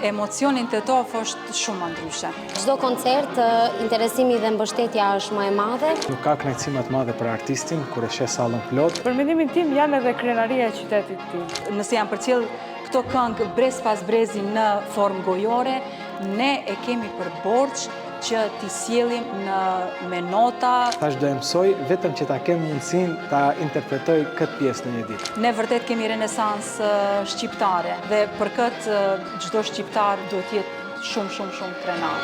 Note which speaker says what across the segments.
Speaker 1: emocionin të tofë është shumë ndryshe.
Speaker 2: Çdo koncert, interesimi dhe mbështetja është më e madhe.
Speaker 3: Nuk ka kënaqësi më të madhe për artistin kur e sheh sallën plot.
Speaker 4: Për mendimin tim janë edhe krenaria e qytetit tim.
Speaker 1: Nëse janë përcjell këto këngë brez pas brezi në formë gojore, ne e kemi për borxh që t'i sjellim me nota.
Speaker 3: Tash do e mësoj vetëm që ta kem mundësinë ta interpretoj këtë pjesë në një ditë.
Speaker 1: Ne vërtet kemi renesansë shqiptare dhe për këtë çdo shqiptar duhet të jetë shumë krenar.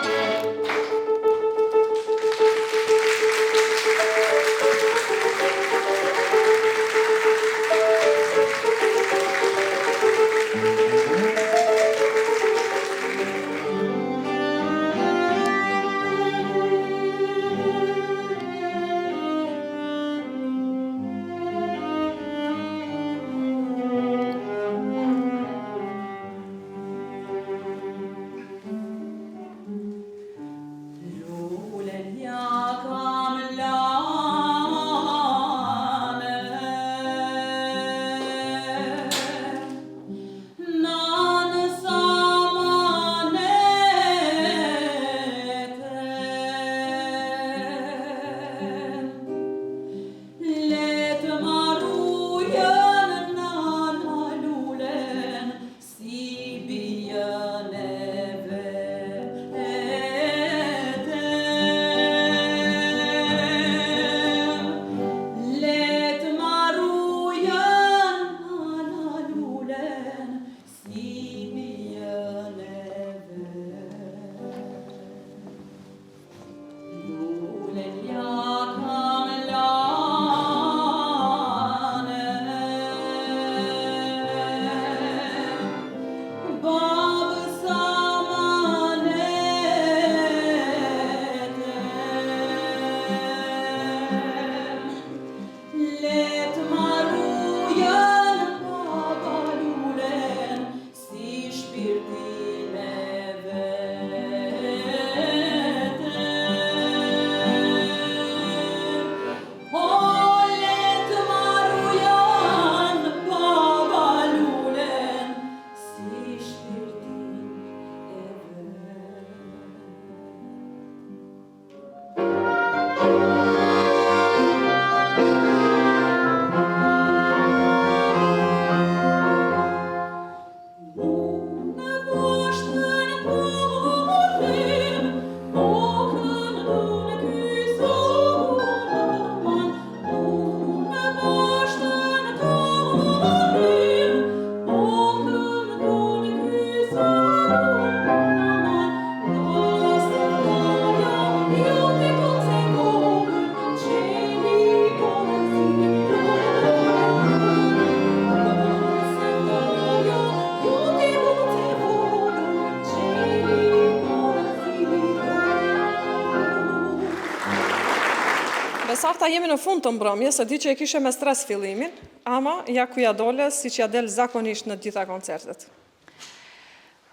Speaker 4: Sakta jemi në fund të mbrëmjes, e di që e kishe me stres fillimin, ama ja ku ja dole si që ja del zakonisht në gjitha koncertet.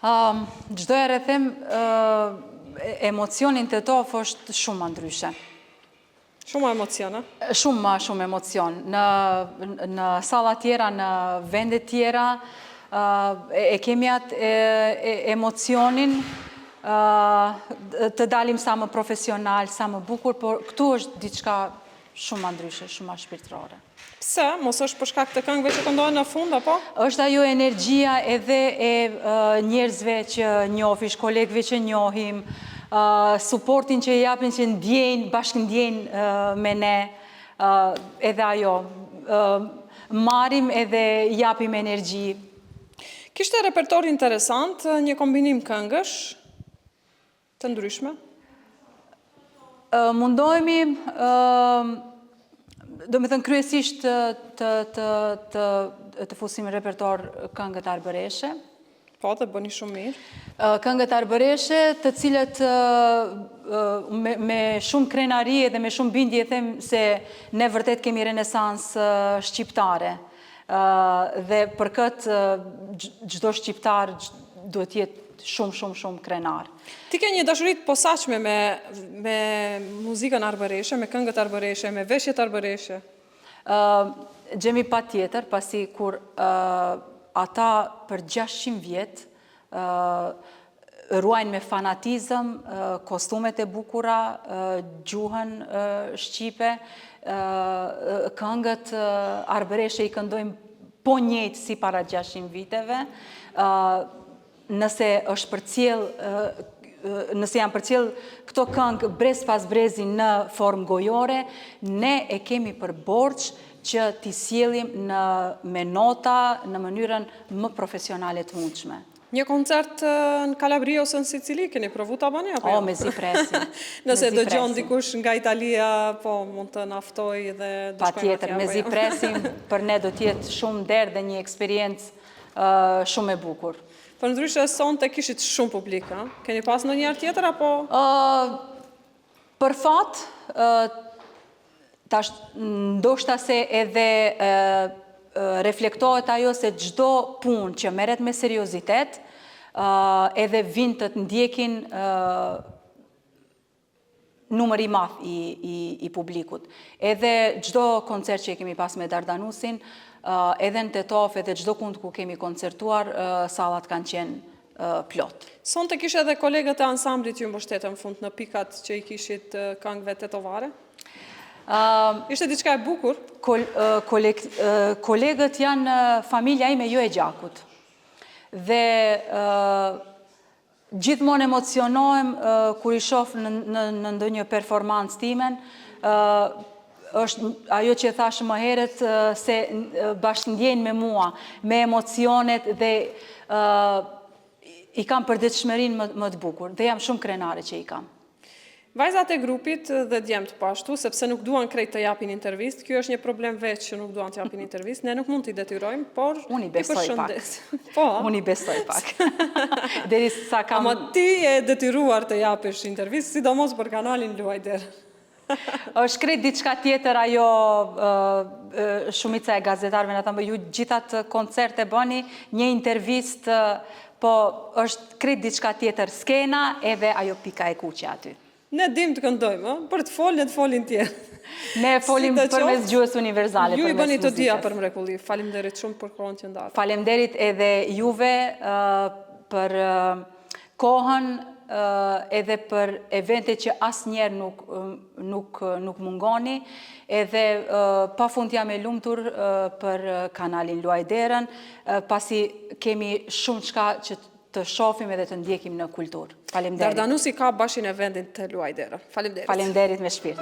Speaker 1: Çdo herë them, emocionin të tofë është shumë ndryshe.
Speaker 4: Shumë emocion, a?
Speaker 1: Shumë emocion. Në salla tjera, në vende tjera, e kemi atë emocionin të dalim sa më profesional, sa më bukur, por këtu është diçka shumë ndryshe, shumë shpirtërore.
Speaker 4: Pse? Mos është për shkak të këngëve që këndohen në fund, apo?
Speaker 1: Është ajo energjia edhe e njerëzve që njohish, kolegëve që njohim, suportin që japin, që ndjejnë, bashkë ndjejnë me ne, edhe ajo. Marrim edhe japim energji.
Speaker 4: Kishte repertor interesant, një kombinim këngësh, të ndryshme?
Speaker 1: Mundohemi, do me thënë kryesisht të fusim repertor këngët arbëreshe.
Speaker 4: Po, dhe bëni shumë mirë.
Speaker 1: Këngët arbëreshe, të cilët me shumë krenari dhe me shumë bindje them se ne vërtet kemi renesansë shqiptare. Dhe për këtë çdo shqiptar duhet jetë shumë krenar.
Speaker 4: Ti ke një dashurit posaçme me muzikën arbëreshe, me këngët arbëreshe, me veshjet arbëreshe?
Speaker 1: Gjemi pa tjetër, pasi kur ata për 600 vjetë ruajnë me fanatizëm kostumet e bukura, gjuhën shqipe, këngët Arbereshe i këndojmë po njëjtë si para 600 viteve, nëse janë përcjell këto këngë brez pas brezi në formë gojore, ne e kemi për borç që t'i sjellim me nota në mënyrën më profesionale të mundshme.
Speaker 4: Një koncert në Kalabri ose në Sicili, keni provu ta bëni apo jo?
Speaker 1: Me zi presim.
Speaker 4: Nëse dëgjon dikush nga Italia, po mund të naftoj dhe të shkojmë atje.
Speaker 1: Patjetër, me zi presim, për ne do t'jetë shumë derë dhe një eksperiencë shumë e bukur.
Speaker 4: Për ndryshe sonte kishit shumë publik, a? Keni pas në njerë tjetër, apo?
Speaker 1: Për fat, ndoshta se edhe reflektohet ajo se çdo punë që merret me seriozitet, edhe vind të ndjekin numër i madh i publikut. Edhe çdo koncert që e kemi pas me Dardanusin, edhe në Tetov, edhe çdo kund ku kemi koncertuar, sallat kanë qenë plot.
Speaker 4: Sonte kishe edhe kolegët e ansamblit ju mbështetën në fund në pikat që i kishit këngëve tetovare? Ishte diçka e bukur?
Speaker 1: Kolegët janë familja ime jo e gjakut. Dhe gjithmonë emocionohem kur i shoh në ndonjë performancë timen, është ajo që thash më herët se bashkëndjejnë me mua, me emocionet dhe i kam përditshmërinë më të bukur dhe jam shumë krenare që i kam.
Speaker 4: Vajzat e grupit dhe djemt pashtu, sepse nuk duan krejt të japin intervist, kjo është një problem veç që nuk duan të japin intervist, ne nuk mund t'i detyrojmë, por
Speaker 1: Unë i besoj pak.
Speaker 4: Po,
Speaker 1: Unë i besoj pak. Derisa kam...
Speaker 4: Ama ti e detyruar të japish intervist, sidomos për kanalin Luajder.
Speaker 1: është krejt diçka tjetër ajo shumica e gazetarëve në thëmë, ju gjithat koncerte bëni, një intervist, po është krejt diçka tjetër skena edhe ajo pika e kuqe aty.
Speaker 4: Ne dim të këndojmë, për të folë, ne të folin tjerë.
Speaker 1: Ne folim përmes gjuhës univerzale.
Speaker 4: Ju i bëni të dia për mrekulli. Faleminderit shumë për kohën që ndarë.
Speaker 1: Faleminderit edhe juve për kohën edhe për evente që asnjëherë nuk mungoni, edhe pafund jam e lumtur për kanalin Luajderën, pasi kemi shumë çka që të shohim edhe të ndjekim në kulturë. Faleminderit.
Speaker 4: Dardanusi ka bashin e vendin të Luajderën. Faleminderit.
Speaker 1: Faleminderit me shpirt.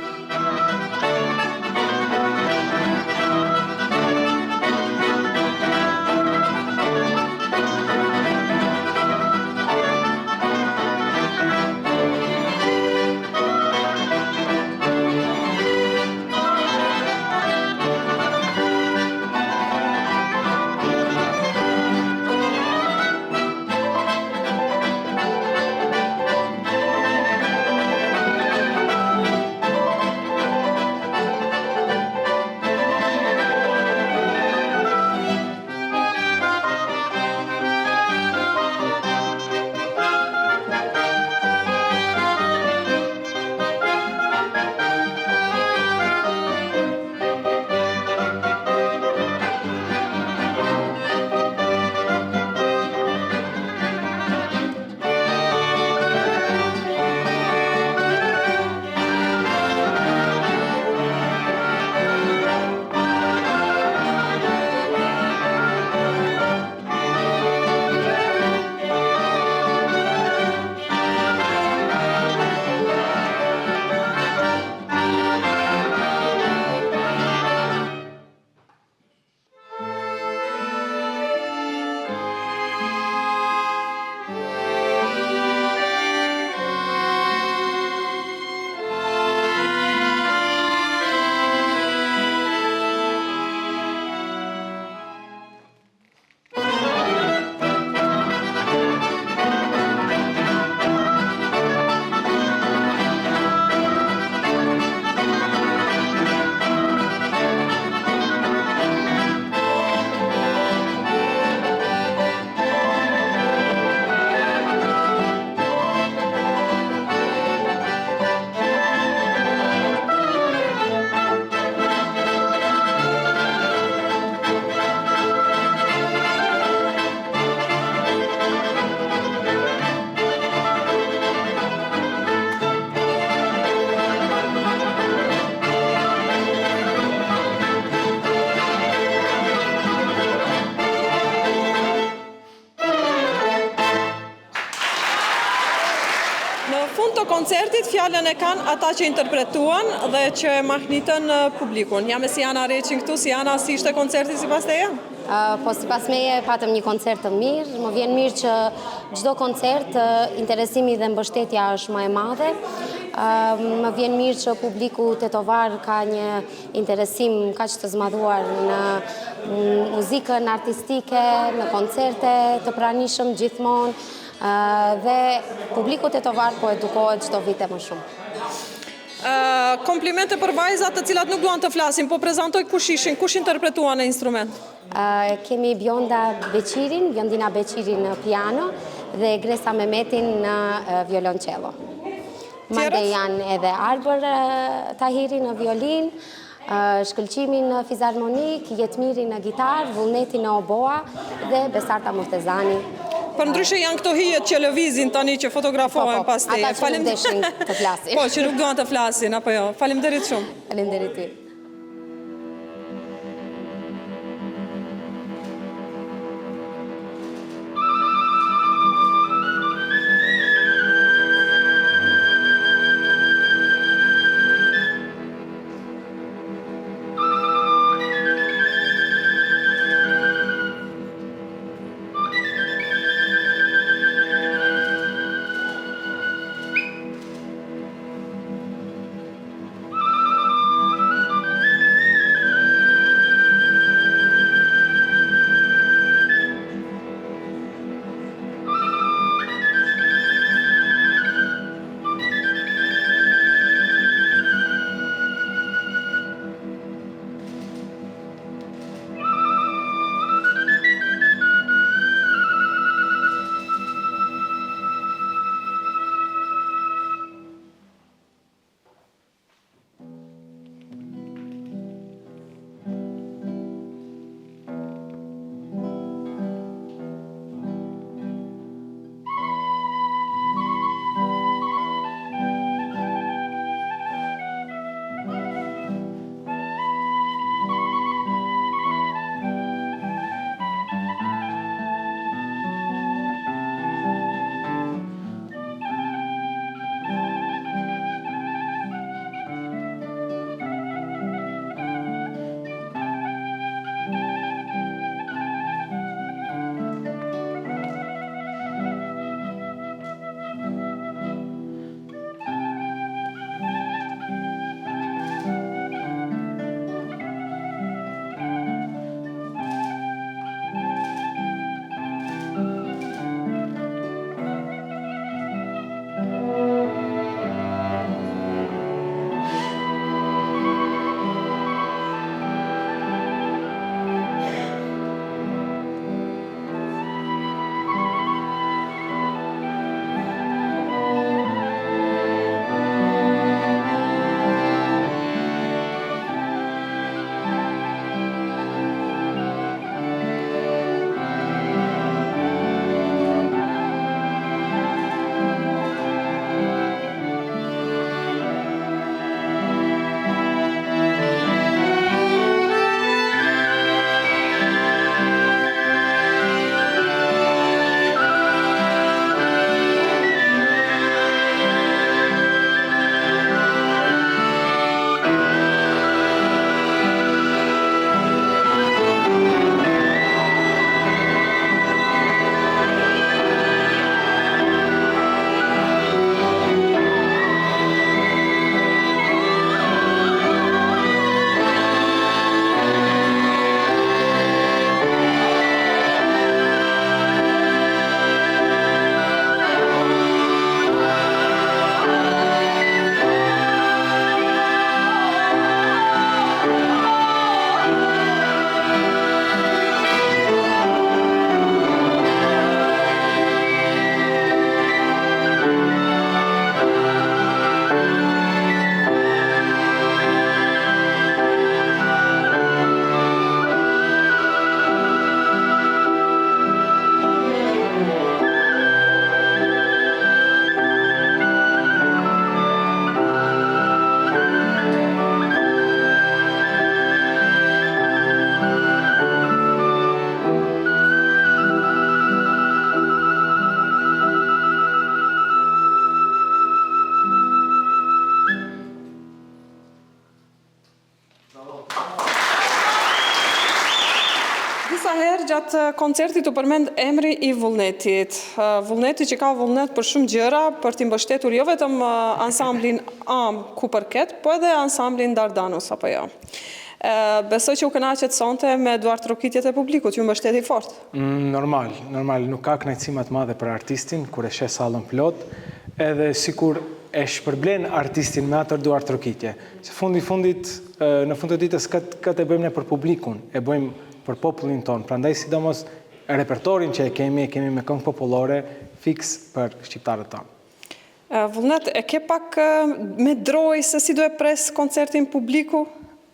Speaker 4: fund të koncertit, fjallën e kanë ata që interpretuan dhe që mahnitën publikun. Jam e Siana Reqin këtu. Siana, si ishte koncerti si pas teja?
Speaker 2: Po si pas meje patëm një koncert të mirë, më vjen mirë që çdo koncert interesimi dhe mbështetja është më e madhe. Më vjen mirë që publiku tetovar ka një interesim kaq të zmadhuar në muzikën artistike, në koncerte të pranishëm gjithmonë, dhe publiku tetovar po edukohet çdo vit më shumë.
Speaker 4: Komplimente për vajzat të cilat nuk duan të flasin, po prezantoj kush ishin, kush interpretuan në instrument?
Speaker 2: Kemi Biondina Beqirin në piano dhe Gresa Mehmetin në violoncello. Mande janë edhe Arbër Tahiri në violin, Shkëlqimi në fizarmonik, Jetmiri në gitar, Vullneti në oboa dhe Besarta Murtezani.
Speaker 4: Për ndryshe janë këto hijet që lëvizin tani që fotografohen pas teje.
Speaker 2: Ata që nuk deshin të flasin.
Speaker 4: Po, që nuk duan të flasin, apo jo. Faleminderit shumë.
Speaker 2: Faleminderit ty.
Speaker 4: Gjatë koncertit u përmend emri i Vullnetit. Vullneti që ka vullnet për shumë gjëra, për t'i mbështetur jo vetëm ansamblin AM ku përket, po edhe ansamblin Dardanus, apo jo. Besoj që u kënaqet sonte me duart rokitjet e publikut, ju mbështeti fort.
Speaker 3: Normal, nuk ka kënaqësi më të madhe për artistin kur e sheh sallën plot, edhe sikur e shpërblen artistin me atë duart rokitje. Se në fund të ditës këtë e bëjmë ne për publikun, e bëjmë për popullin tonë. Prandaj sidomos repertorin që e kemi me këngë popullore fiks për shqiptarët tanë.
Speaker 4: Vullnet, e ke pak me droj se si do e pres koncertin publiku?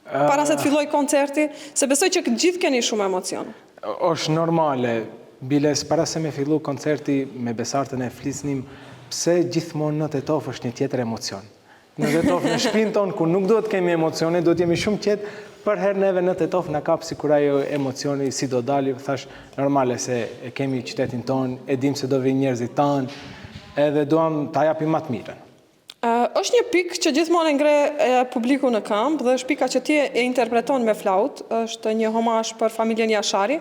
Speaker 4: Para se të filloj koncerti, se besoj që gjithë keni shumë emocion.
Speaker 3: Është normale, biles para se me fillu koncerti me besartën e flisnim, pse gjithmonë në Tetov është një tjetër emocion. Në Tetov në shpinë tonë, ku nuk do të kemi emocione, do të jemi shumë qetë, për herë neve në Tetov në kapë si kur ajo emocioni si do dali, thash normale se e kemi qytetin tonë, e dim se do vi njerëzit tanë, edhe duam ta japim më të mirën.
Speaker 4: Është një pikë që gjithmonë ngre publiku në këmbë dhe është pika që ti e interpreton me flaut, është një homash për familjen Jashari?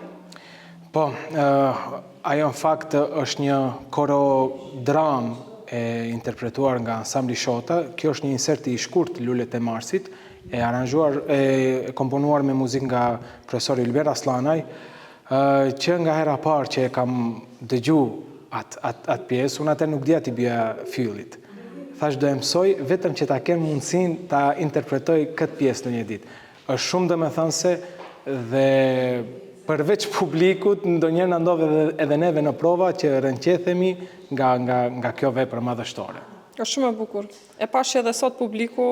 Speaker 3: Po, ajo në fakt është një korodram e interpretuar nga ansambli Shota. Kjo është një insert i shkurt Lulet e Marsit, e aranjuar, e komponuar me muzikë nga profesori Ylber Aslanaj, që nga hera parë që e kam dëgju atë pjesë, unë atë nuk dia t'i bja fyllit. Thash do e mësoj vetëm që ta kem mundësin ta interpretoj këtë pjesë në një ditë. Është shumë domethënëse dhe përveç publikut, ndonjëherë na ndodh edhe neve në prova që rënqethemi nga kjo vepër madhështore.
Speaker 4: Është shumë e bukur. E pash edhe sot publiku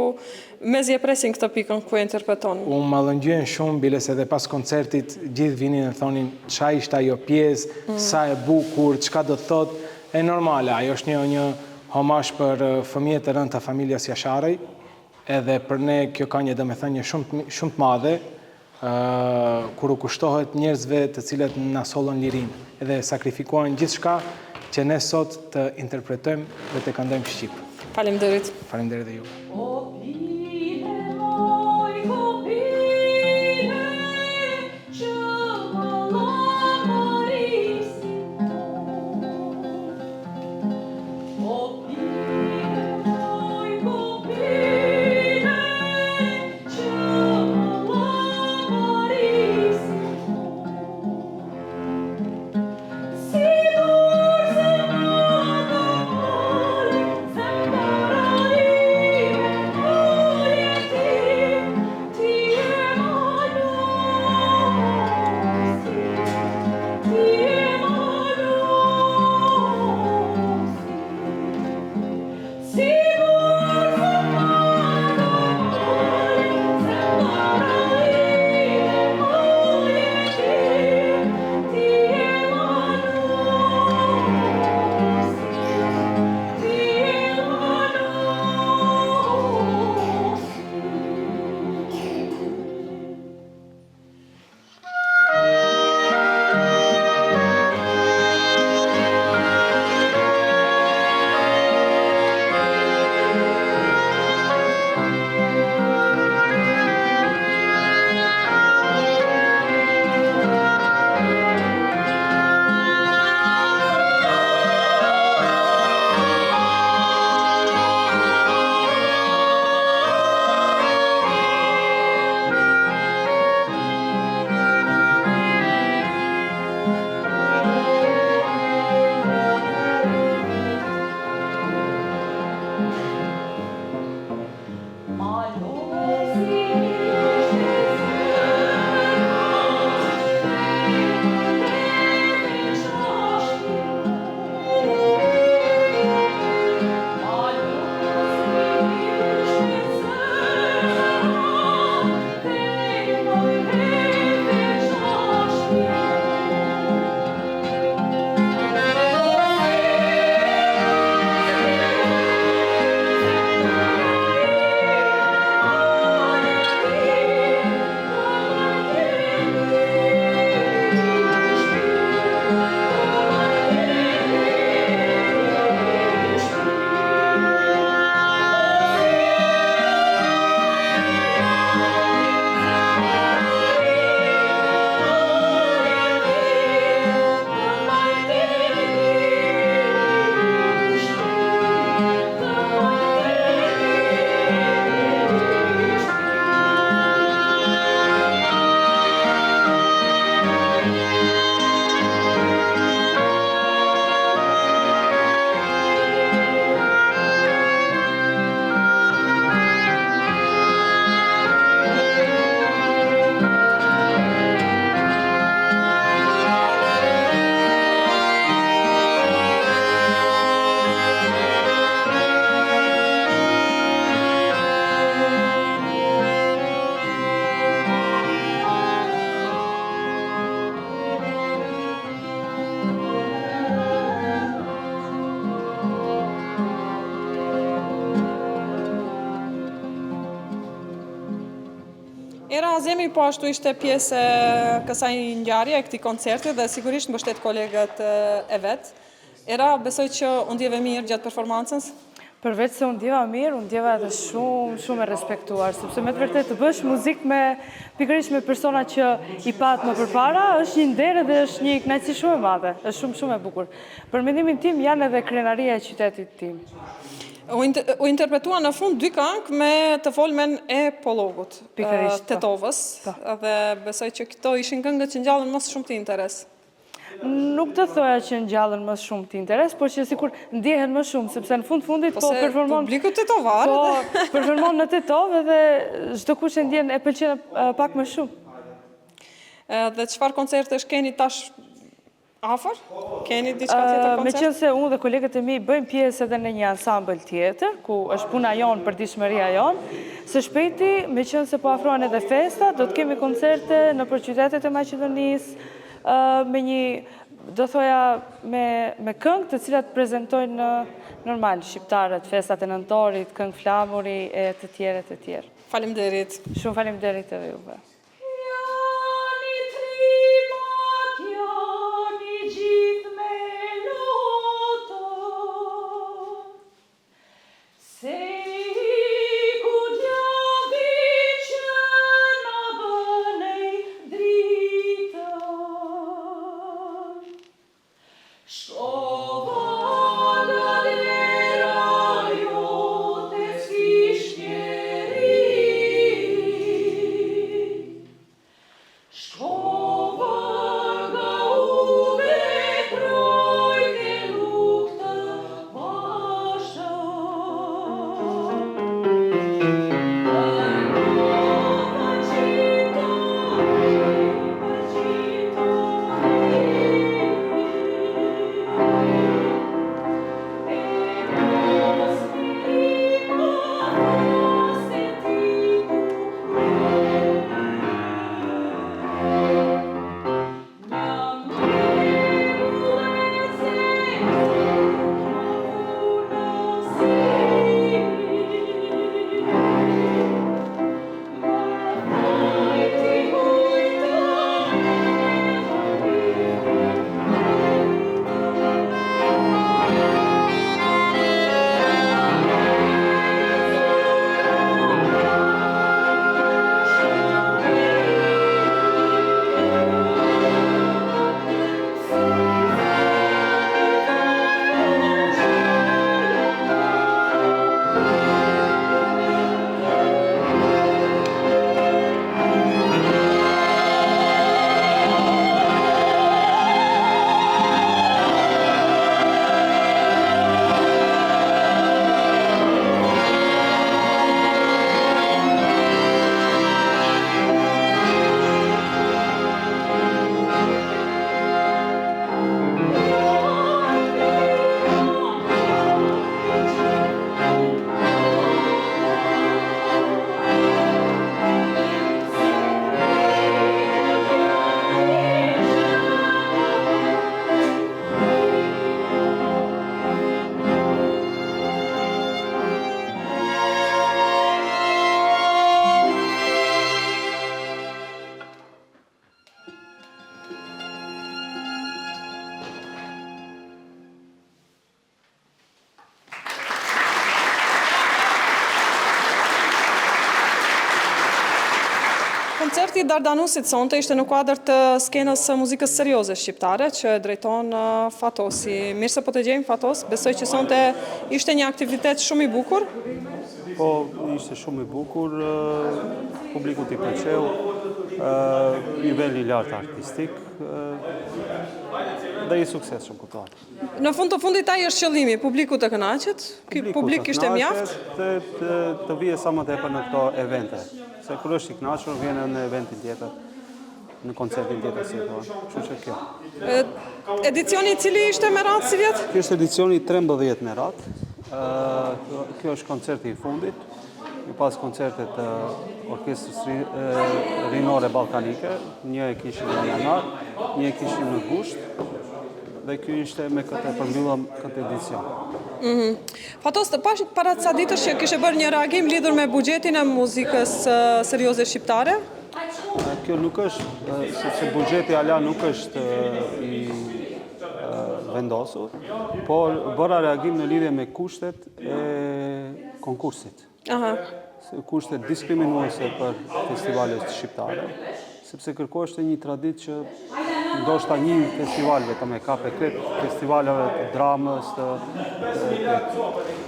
Speaker 4: mezi e presin këtë pikën ku e interpreton.
Speaker 3: Unë ma lëngjyen shumë, biles edhe pas koncertit, gjithë vinin e thonin qa ishte ajo pjesë, sa e bukur, qka do të thot, e normale, ajo është një homash për fëmijët e rënd të familjas Jasharej, edhe për ne kjo ka një domethënie shumë të madhe, kur u kushtohet njerëzve të cilët na sollën lirinë, edhe sakrifikuan gjithçka që ne sot të interpretojmë dhe të këndojmë shqip.
Speaker 4: Faleminderit.
Speaker 3: Faleminderit dhe ju.
Speaker 4: Era Azemi po ashtu ishte pjesë e kësaj ngjarje e këtij koncerti dhe sigurisht mbështet kolegët e vet. Era, besoj që u ndjeve mirë gjatë performancës?
Speaker 5: Përveç se unë ndjeva mirë, unë ndjeva edhe shumë e respektuar, sepse me të vërtet të bësh muzikë pikërisht me persona që i pat më përpara, është një nder dhe është një kënaqësi shumë e madhe, është shumë e bukur. Për mendimin tim janë edhe krenaria e qytetit tim.
Speaker 4: U interpretua në fund 2 këngë me të folmen e Pollogut, Tetovës, dhe besoj që këto ishin këngët që ngjallën më shumë të interes.
Speaker 5: Nuk të thoja që ngjallën më shumë të interes, por që sikur ndjehen më shumë, sepse në fundit po performon...
Speaker 4: Publiku tetovar.
Speaker 5: Po, performon në Tetovë dhe çdo kush e ndjen e pëlqen pak më shumë.
Speaker 4: Dhe çfarë koncertesh keni tash afër? Keni diçka tjetër koncert?
Speaker 5: Meqense unë dhe kolegët e mi bëjmë pjesë edhe në një ansambël tjetër, ku është puna jonë për dishmëria jonë, së shpejti, meqense po afrohen edhe festa, do të kemi koncerte në qytetet e Maqedonisë, me një, do thoja, me këngë të cilat prezentojnë normal shqiptarët, festat e nëntorit, këngë flamuri e të tjerë.
Speaker 4: Faleminderit.
Speaker 5: Shumë faleminderit edhe juve.
Speaker 4: Koncerti i Dardanusit sonte ishte në kuadër të skenës së muzikës serioze shqiptare që drejton Fatosi. Mirë se po të gjejmë, Fatos. Besoj që sonte ishte një aktivitet shumë i bukur.
Speaker 6: Po, ishte shumë i bukur, publiku t'i pëlqeu, niveli i lartë artistik dhe i sukses shumë kuptuar.
Speaker 4: Në fund të fundit ai është qëllimi, publiku të kënaqet, publik ishte mjaft.
Speaker 6: Të vije sa më tepër në këto evente. Se kur është i kënaqur, vjen në eventin tjetër, në koncertin tjetër si thua. Kështu që kjo.
Speaker 4: Edicioni i cili ishte me radhë si vjet?
Speaker 6: Ky është edicioni 13 me radhë. Kjo është koncerti i fundit. Pas koncertet të Orkestrës Rinore Ballkanike, një e kishim në janar, një e kishim në gusht, dhe ky ishte me këtë përmbyllëm këtë edicion.
Speaker 4: Fatos, para ca ditësh që kishe bërë një reagim lidhur me buxhetin e muzikës serioze shqiptare?
Speaker 6: Kjo nuk është, sepse buxheti ala nuk është i vendosur, por bëra reagim në lidhje me kushtet e konkursit. Kushtet diskriminuese për festivalet shqiptare, sepse kërkoheshte një traditë që ndoshta një festival vetëm e ka prekret festivaleve të dramës,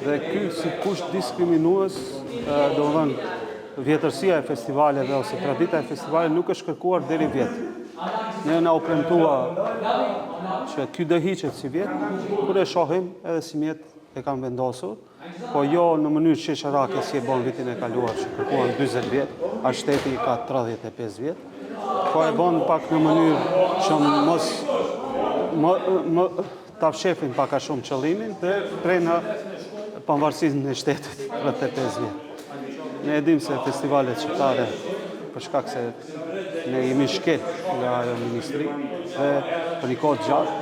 Speaker 6: dhe ky si kusht diskriminues, domethënë vjetërsia e festivaleve ose tradita e festivaleve nuk është kërkuar deri vjet. Ne na u premtua që ky do hiqet si vjet, kur e shohim edhe si mjet e kanë vendosur, po jo në mënyrë qeqarake si e bon vitin e kaluar që kërkuan 40 vjet, a shteti ka 35 vjet, po e bon pak në mënyrë që mos ta fshefin pak a shumë qëllimin dhe prej në pavarësinë në shtetit 35 vjet. Ne e dim se festivalet shqiptare, për shkak se ne jemi shkel nga ajo ministri dhe për një kohë gjatë,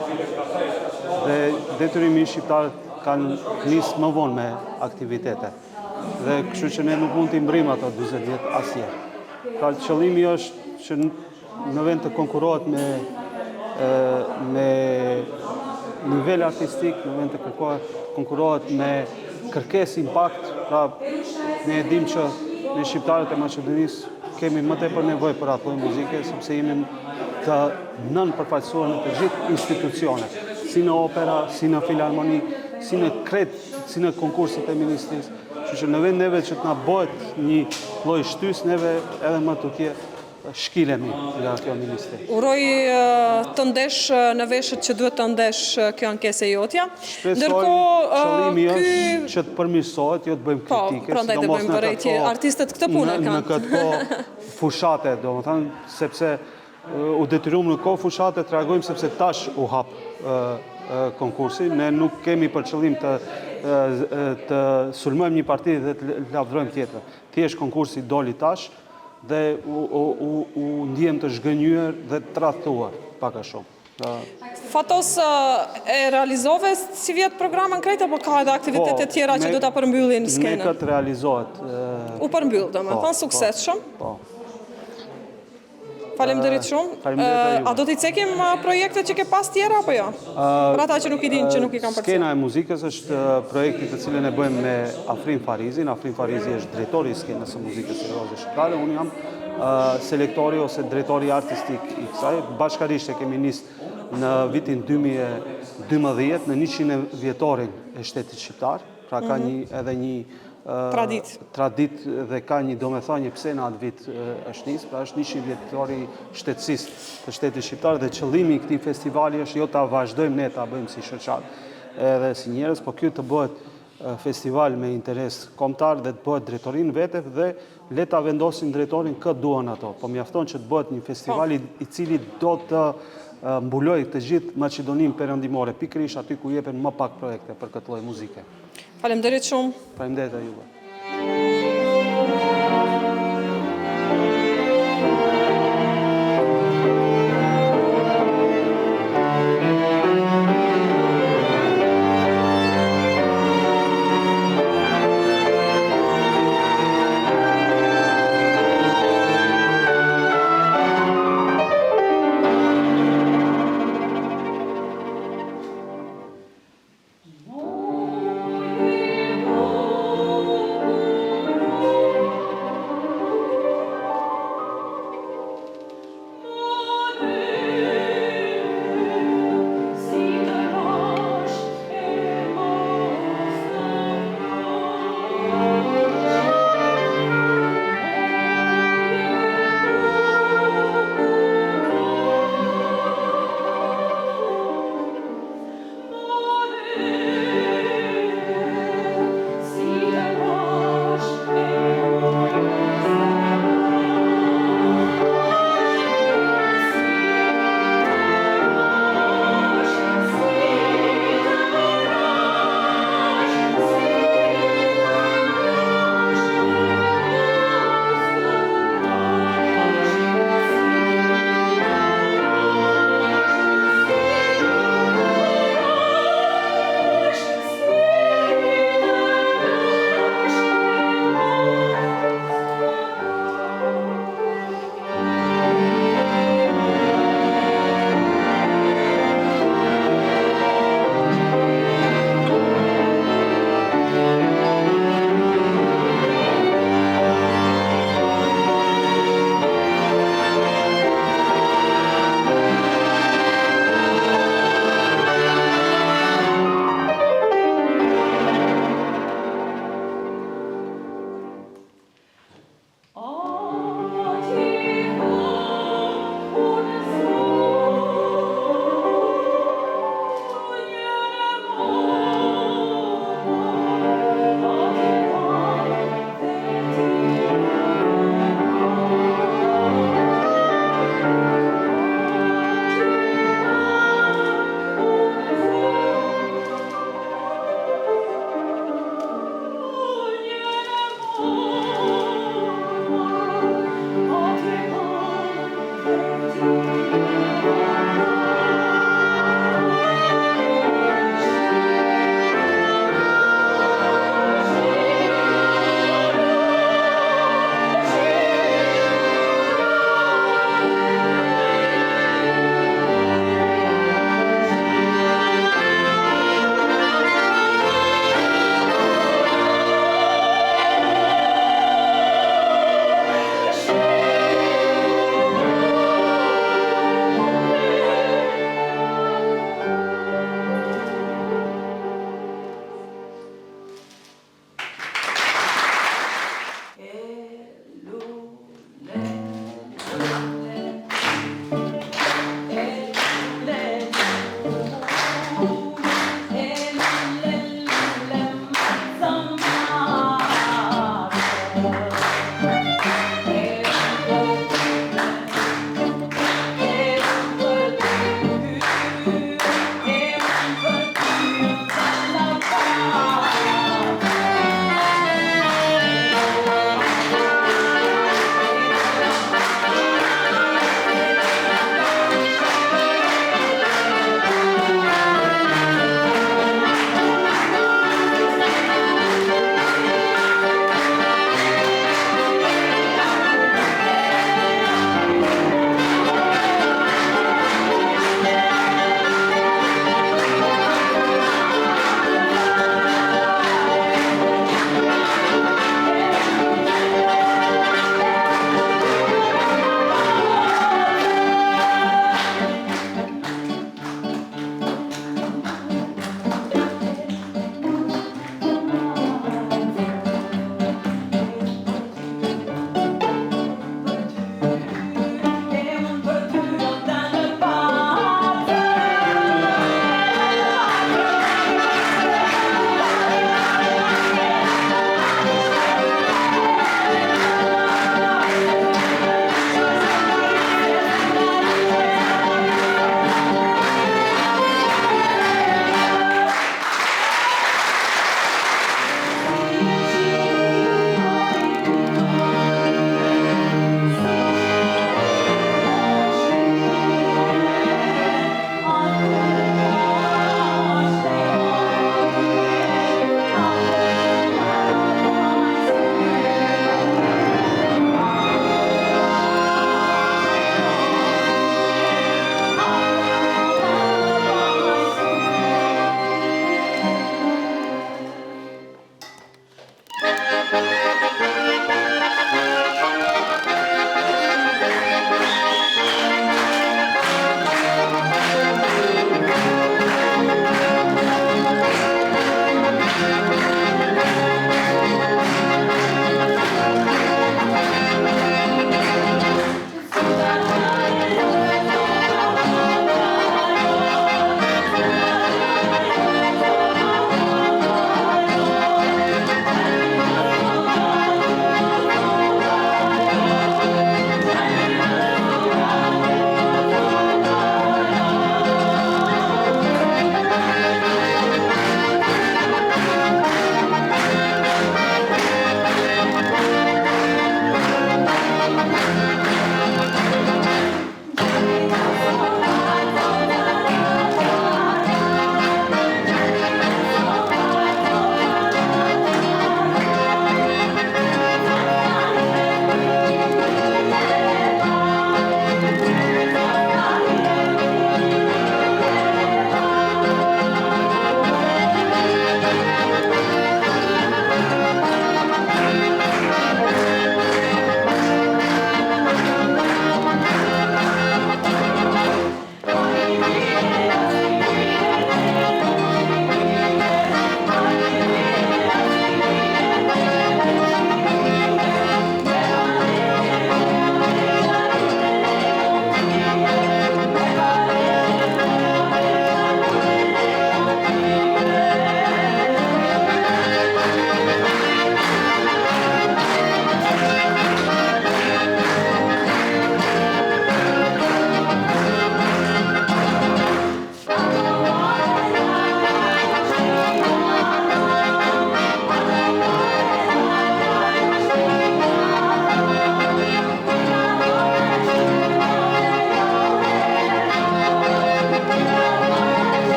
Speaker 6: dhe detyrimisht shqiptarët kanë nisë më vonë me aktivitete. Dhe kështu që ne nuk mund t'i mbrim ato 40 vjet asnjëherë. Pra qëllimi është që në vend të konkurohet me nivel artistik, në vend të konkurohet me kërkesë impakt, pra ne e dim që ne shqiptarët e Maqedonisë kemi më tepër nevojë për atë lloj muzike, sepse jemi të nënpërfaqësuar në të gjithë institucionet, si në opera, si në filharmonik, si në konkurset e ministrisë. Kështu që në vend neve që të na bëhet një lloj shtys, neve edhe më tutje shkilemi nga kjo ministri.
Speaker 4: Uroj të ndesh në veshët që duhet të ndesh kjo ankesë jotja.
Speaker 6: Qëllimi është që të përmirësohet, jo të bëjmë kritike,
Speaker 4: prandaj të bëjmë vërejtje, artistët këtë punë kanë.
Speaker 6: Në këtë kohë fushate, domethënë, sepse u detyruam në kohë fushate të reagojmë sepse tash u hap konkursi, ne nuk kemi për qëllim të sulmojmë një parti dhe të lavdërojmë tjetër. Thjesht konkursi doli tash dhe u ndjem të zhgënjur dhe të tradhtuar pak a shumë.
Speaker 4: Fatos, e realizove si vjetë programën krejt, apo ka edhe aktivitetet tjera që do të përmbyllin skenën?
Speaker 6: Me këtë realizohet.
Speaker 4: U përmbyll, do me thënë sukses shumë?
Speaker 6: Po.
Speaker 4: Faleminderit shumë. A do t'i cekim projekte që ke pas tjera, apo jo? Për ata që nuk i din, që nuk i kam përcjell.
Speaker 6: Skena e muzikës është projekti të cilën e bëjmë me Afrim Farizin. Afrim Farizi është drejtori i skenës së muzikës serioze shqiptare. Unë jam selektori ose drejtori artistik i kësaj. Bashkarisht e kemi nisë në vitin 2012 në 100 vjetorin e shtetit shqiptar. Pra ka edhe një tradit dhe ka një domethënie pse në atë vit është nisë, pra është 100 vjetori shtetësisë të shtetit shqiptar dhe qëllimi i këtij festivali është jo ta vazhdojmë ne ta bëjmë si shoqat edhe si njerëz, po ky të bëhet festival me interes kombëtar dhe të bëhet drejtorinë vete dhe le ta vendosin drejtorin kë duan ato. Po mjafton që të bëhet një festival i cili do të mbuloj të gjithë Maqedoninë perëndimore, pikërisht aty ku jepen më pak projekte për këtë lloj muzike.
Speaker 4: Faleminderit shumë.
Speaker 6: Faleminderit juve.